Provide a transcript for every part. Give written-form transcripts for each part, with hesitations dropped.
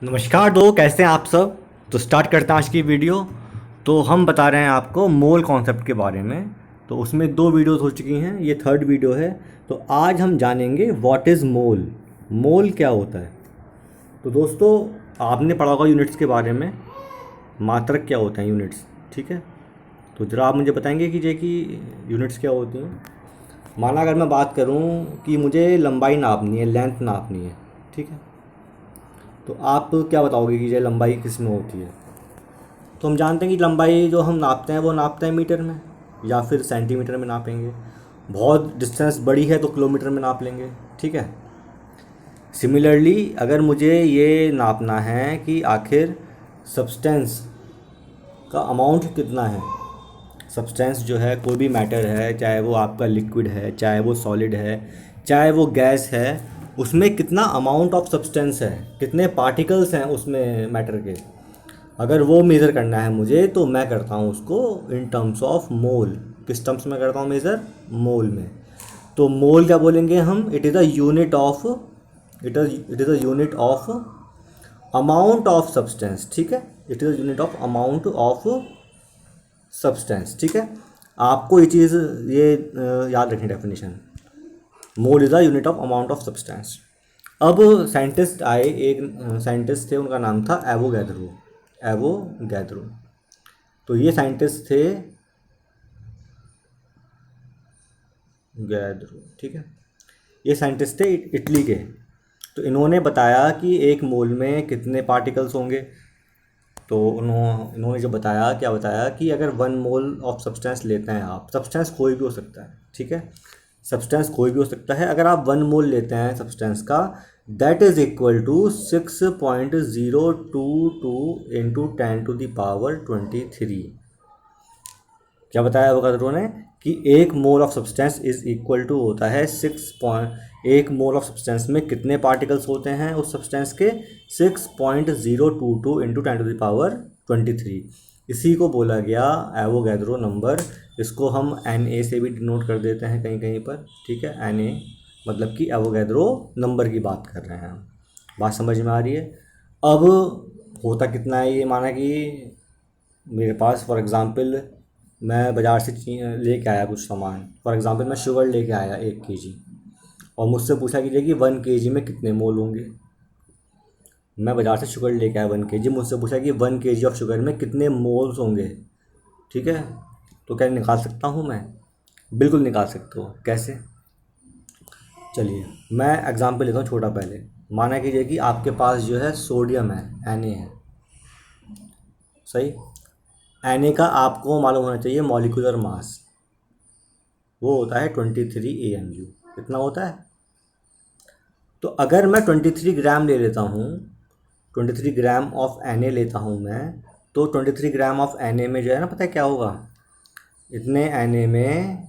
नमस्कार दो, कैसे हैं आप सब। तो स्टार्ट करते हैं आज की वीडियो। तो हम बता रहे हैं आपको मोल कॉन्सेप्ट के बारे में। तो उसमें दो वीडियोस हो चुकी हैं, ये थर्ड वीडियो है। तो आज हम जानेंगे व्हाट इज़ मोल। मोल क्या होता है। तो दोस्तों, आपने पढ़ा होगा यूनिट्स के बारे में, मात्रक क्या होते हैं यूनिट्स, ठीक है। तो ज़रा आप मुझे बताएंगे कि यूनिट्स क्या होती हैं। माना अगर मैं बात करूं कि मुझे लंबाई नापनी है, लेंथ नापनी है, ठीक है। तो आप क्या बताओगे कि ये लंबाई किस में होती है। तो हम जानते हैं कि लंबाई जो हम नापते हैं वो नापते हैं मीटर में या फिर सेंटीमीटर में नापेंगे। बहुत डिस्टेंस बड़ी है तो किलोमीटर में नाप लेंगे, ठीक है। सिमिलरली अगर मुझे ये नापना है कि आखिर सब्सटेंस का अमाउंट कितना है। सब्सटेंस जो है, कोई भी मैटर है, चाहे वो आपका लिक्विड है, चाहे वो सॉलिड है, चाहे वो गैस है, उसमें कितना अमाउंट ऑफ सब्सटेंस है, कितने पार्टिकल्स हैं उसमें मैटर के। अगर वो मेज़र करना है मुझे तो मैं करता हूँ उसको इन टर्म्स ऑफ मोल। किस टर्म्स में करता हूँ मेज़र? मोल में। तो मोल क्या बोलेंगे हम? It is a unit of, it is a unit of amount of substance, ठीक है। It is a unit of amount of substance, ठीक है। आपको ये चीज़ याद रखनी definition. Mole is a unit of amount of substance. अब साइंटिस्ट आए, एक साइंटिस्ट थे, उनका नाम था एवोगैद्रो। एवोगैद्रो। तो ये साइंटिस्ट थे गैद्रो, ठीक है। ये साइंटिस्ट थे इटली के। तो इन्होंने बताया कि एक मोल में कितने पार्टिकल्स होंगे। तो इन्होंने जो बताया, क्या बताया कि अगर 1 मोल ऑफ सब्सटेंस लेते हैं आप, सब्सटेंस कोई भी हो सकता है, ठीक है। सब्सटेंस कोई भी हो सकता है। अगर आप 1 मोल लेते हैं सब्सटेंस का, that is equal to 6.022 into 10⁻23। क्या बताया एवोगाद्रो ने कि एक mole of substance is equal to होता है 1 मोल ऑफ सब्सटेंस में कितने पार्टिकल्स होते हैं उस सब्सटेंस के? 6.022 इंटू 10⁻23। इसी को बोला गया एवोगैद्रो नंबर। इसको हम Na से भी डिनोट कर देते हैं कहीं कहीं पर, ठीक है। Na मतलब कि एवोगैद्रो नंबर की बात कर रहे हैं हम। बात समझ में आ रही है। अब होता कितना है ये, माना कि मेरे पास फॉर एग्ज़ाम्पल मैं बाज़ार से लेके आया कुछ सामान। फॉर एग्ज़ाम्पल मैं शुगर लेके आया 1 kg, और मुझसे पूछा कीजिए कि 1 kg में कितने मोल होंगे। मैं बाज़ार से शुगर लेके आया 1 kg, मुझसे पूछा कि 1 kg ऑफ शुगर में कितने मोल्स होंगे, ठीक है। तो क्या निकाल सकता हूँ मैं? बिल्कुल निकाल सकते हो। कैसे? चलिए मैं एग्ज़ाम्पल लेता हूँ छोटा पहले। माना कीजिए कि आपके पास जो है सोडियम है, Na है, सही। Na का आपको मालूम होना चाहिए मॉलिक्यूलर मास। वो होता है 23 AMU। कितना होता है? तो अगर मैं 23 ग्राम ले लेता हूँ, 23 ग्राम ऑफ Na लेता हूँ मैं, तो 23 ग्राम ऑफ Na में जो है ना, पता है क्या होगा? इतने Na में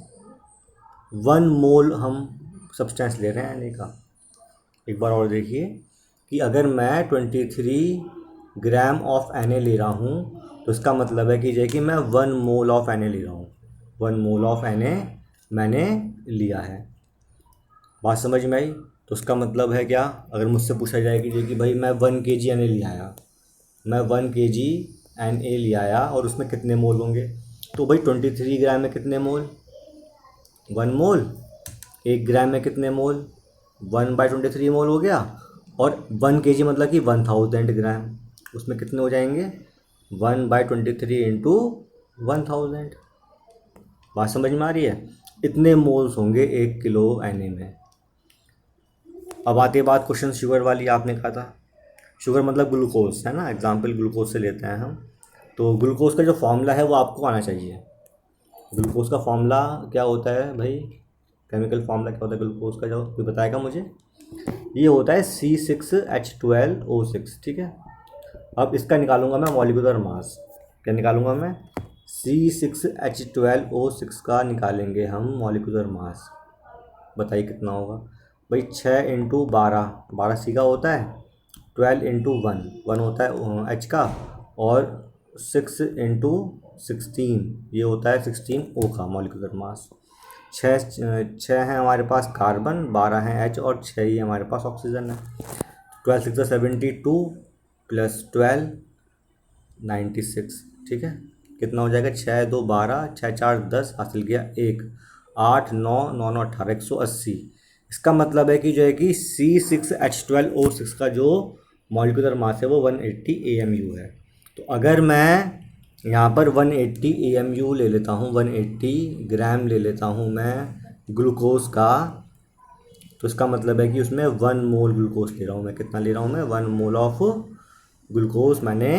1 मोल हम सब्सटेंस ले रहे हैं Na का। एक बार और देखिए कि अगर मैं 23 ग्राम ऑफ Na ले रहा हूँ, तो इसका मतलब है कि मैं 1 मोल ऑफ Na ले रहा हूँ। 1 मोल ऑफ Na मैंने लिया है। बात समझ में आई? तो उसका मतलब है क्या? अगर मुझसे पूछा जाए कि भाई मैं 1 kg Na ले आया, मैं 1 kg Na ले आया और उसमें कितने मोल होंगे, तो भाई 23 ग्राम में कितने मोल? 1 मोल। 1 ग्राम में कितने मोल? 1/23 मोल हो गया। और 1 kg मतलब कि 1000 ग्राम, उसमें कितने हो जाएंगे? 1/23 इंटू 1000। बात समझ में आ रही है? इतने मोल्स होंगे 1 किलो Na में। अब आती है बात क्वेश्चन शुगर वाली, आपने कहा था शुगर मतलब ग्लूकोज, है ना। एग्जाम्पल ग्लूकोज से लेते हैं हम। तो ग्लूकोज का जो फॉर्मूला है वो आपको आना चाहिए। ग्लूकोज का फॉर्मूला क्या होता है भाई? केमिकल फार्मूला क्या होता है ग्लूकोज का, जो कोई बताएगा मुझे? ये होता है C6H12O6, ठीक है। अब इसका निकालूंगा मैं मॉलिक्यूलर मास। क्या निकालूंगा मैं? C6H12O6 का निकालेंगे हम मॉलिक्यूलर मास। बताइए कितना होगा भाई? 6 × 12, 12 C का होता है। 12 × 1, 1 होता है H का। और 6 × 16, ये होता है 16O का मॉलिक्यूलर मास। छः छः हैं हमारे पास कार्बन, 12 हैं H, और 6 ही हमारे पास ऑक्सीजन है। 12 × 6 = 72, प्लस 12 96, ठीक है। कितना हो जाएगा, 6 2 12, 6 4 10, हासिल किया 1, 8 9 9 9 18, 180। इसका मतलब है कि जो है कि C6H12O6 का जो मॉलिक्यूलर मास है वो 180 AMU है। तो अगर मैं यहाँ पर 180 AMU ले लेता हूँ, 180 ग्राम ले लेता हूँ मैं ग्लूकोज का, तो इसका मतलब है कि उसमें 1 मोल ग्लूकोज ले रहा हूँ मैं। कितना ले रहा हूँ मैं, 1 मोल ऑफ ग्लूकोज मैंने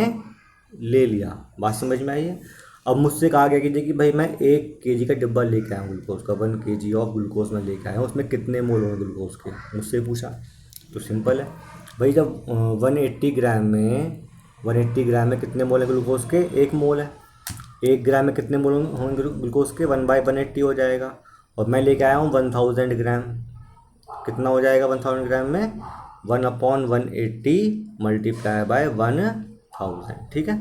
ले लिया। बात समझ में आई है। अब मुझसे कहा गया कि देखिए भाई मैं 1 kg का डिब्बा लेके आया हूँ ग्लूकोज का, 1 kg ऑफ ग्लूकोज मैं लेके आया हूँ, उसमें कितने मोल होंगे ग्लूकोज के, मुझसे पूछा। तो सिंपल है भाई, जब 180 ग्राम में 180 ग्राम में कितने मोल है ग्लूकोज के, 1 मोल है। 1 ग्राम में कितने मोल होंगे ग्लूकोज के, 1/180 हो जाएगा। और मैं लेके आया हूँ 1000 ग्राम, कितना हो जाएगा 1000 ग्राम में, 1/180 मल्टीप्लाई बाय 1000, ठीक है।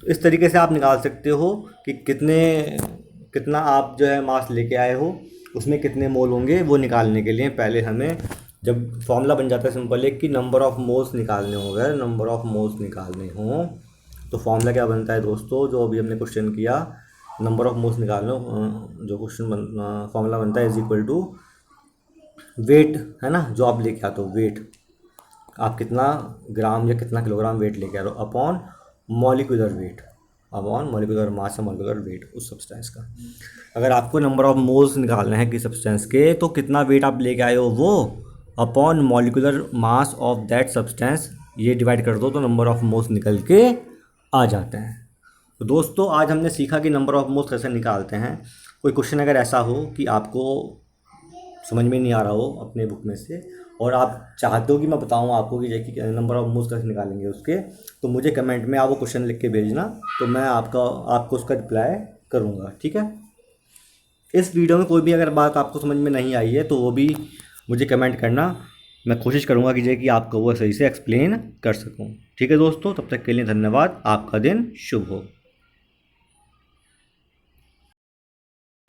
तो इस तरीके से आप निकाल सकते हो कि कितना आप जो है मास लेके आए हो, उसमें कितने मोल होंगे। वो निकालने के लिए पहले हमें, जब फॉर्मूला बन जाता है सिंपल है कि नंबर ऑफ़ मोल्स निकालने हो, अगर नंबर ऑफ़ मोल्स निकालने हों तो फॉर्मूला क्या बनता है दोस्तों, जो अभी हमने क्वेश्चन किया, नंबर ऑफ़ मोल्स निकालना, जो क्वेश्चन फॉर्मूला बनता है इज इक्वल टू वेट, है ना, जो आप लेके आते हो वेट, आप कितना ग्राम या कितना किलोग्राम वेट लेके आ रहे हो, upon molecular weight, upon molecular mass या मॉलिक्यूलर वेट उस सब्सटेंस का। अगर आपको नंबर ऑफ मोल्स निकालना है किसी सब्सटेंस के, तो कितना वेट आप लेके आए हो वो upon molecular mass of that substance, ये डिवाइड कर दो तो नंबर ऑफ मोल्स निकल के आ जाते हैं। तो दोस्तों आज हमने सीखा कि नंबर ऑफ मोल्स कैसे निकालते हैं। कोई क्वेश्चन अगर ऐसा हो कि आपको समझ में नहीं आ रहा हो अपने बुक में से, और आप चाहते हो कि मैं बताऊं आपको कि जैसे नंबर ऑफ मोल्स कैसे निकालेंगे उसके, तो मुझे कमेंट में आप वो क्वेश्चन लिख के भेजना, तो मैं आपको उसका रिप्लाई करूंगा, ठीक है। इस वीडियो में कोई भी अगर बात आपको समझ में नहीं आई है तो वो भी मुझे कमेंट करना, मैं कोशिश करूंगा कि आपको वो सही से एक्सप्लेन कर सकूं, ठीक है दोस्तों। तब तक के लिए धन्यवाद, आपका दिन शुभ हो।